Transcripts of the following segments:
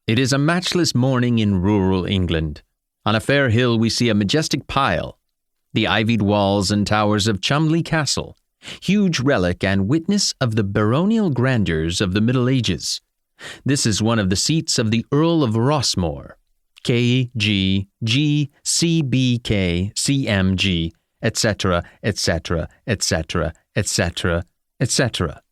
It is a matchless morning in rural England. On a fair hill we see a majestic pile, the ivied walls and towers of Cholmondeley Castle, huge relic and witness of the baronial grandeurs of the Middle Ages. This is one of the seats of the Earl of Rossmore, K.G.G.C.B.K.C.M.G., etc., etc., etc., etc., etc.,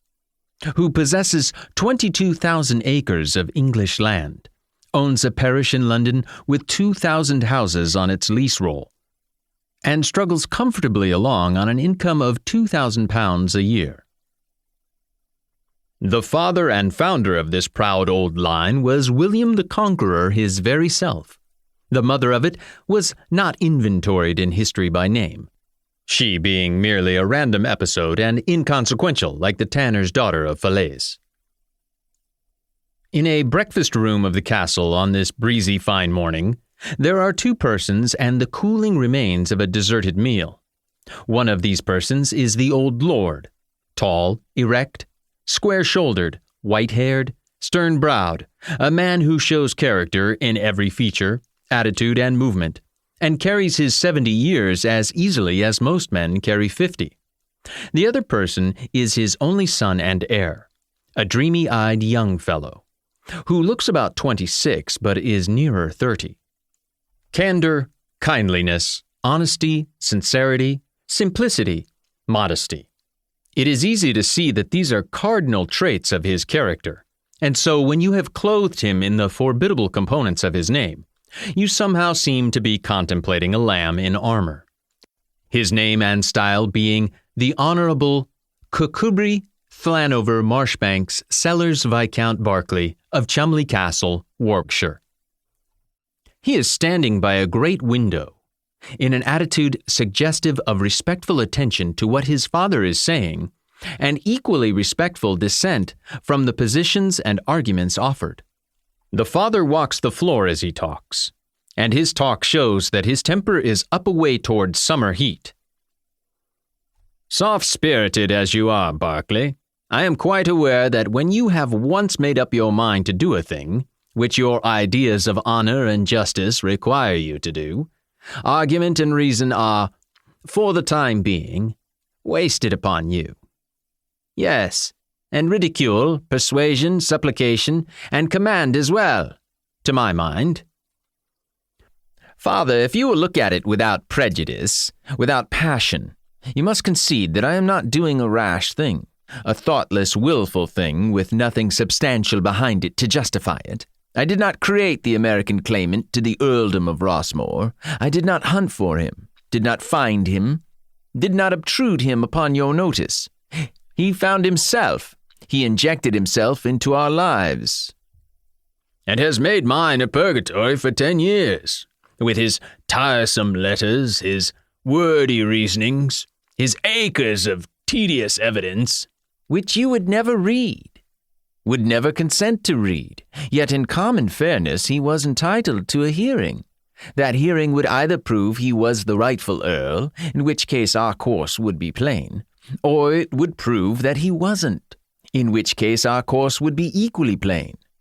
who possesses 22,000 acres of English land, owns a parish in London with 2,000 houses on its lease roll, and struggles comfortably along on an income of £2,000 a year. The father and founder of this proud old line was William the Conqueror his very self. The mother of it was not inventoried in history by name, she being merely a random episode and inconsequential like the tanner's daughter of Falaise. In a breakfast room of the castle on this breezy fine morning, there are two persons and the cooling remains of a deserted meal. One of these persons is the old lord, tall, erect, square-shouldered, white-haired, stern-browed, a man who shows character in every feature, attitude, and movement, and carries his 70 years as easily as most men carry 50. The other person is his only son and heir, a dreamy-eyed young fellow, who looks about 26 but is nearer 30. Candor, kindliness, honesty, sincerity, simplicity, modesty. It is easy to see that these are cardinal traits of his character, and so when you have clothed him in the formidable components of his name, you somehow seem to be contemplating a lamb in armor. His name and style being the Honourable Cucubry Flanover Marshbanks Sellers Viscount Berkeley of Cholmondeley Castle, Warwickshire. He is standing by a great window, in an attitude suggestive of respectful attention to what his father is saying, and equally respectful dissent from the positions and arguments offered. The father walks the floor as he talks, and his talk shows that his temper is up away toward summer heat. Soft-spirited as you are, Berkeley, I am quite aware that when you have once made up your mind to do a thing, which your ideas of honor and justice require you to do, argument and reason are, for the time being, wasted upon you. Yes, and ridicule, persuasion, supplication, and command as well, to my mind. Father, if you will look at it without prejudice, without passion, you must concede that I am not doing a rash thing, a thoughtless, willful thing with nothing substantial behind it to justify it. I did not create the American Claimant to the earldom of Rossmore. I did not hunt for him, did not find him, did not obtrude him upon your notice. He found himself. He injected himself into our lives, and has made mine a purgatory for 10 years, with his tiresome letters, his wordy reasonings, his acres of tedious evidence, which you would never read, would never consent to read, yet in common fairness he was entitled to a hearing. That hearing would either prove he was the rightful earl, in which case our course would be plain, or it would prove that he wasn't, in which case our course would be equally plain.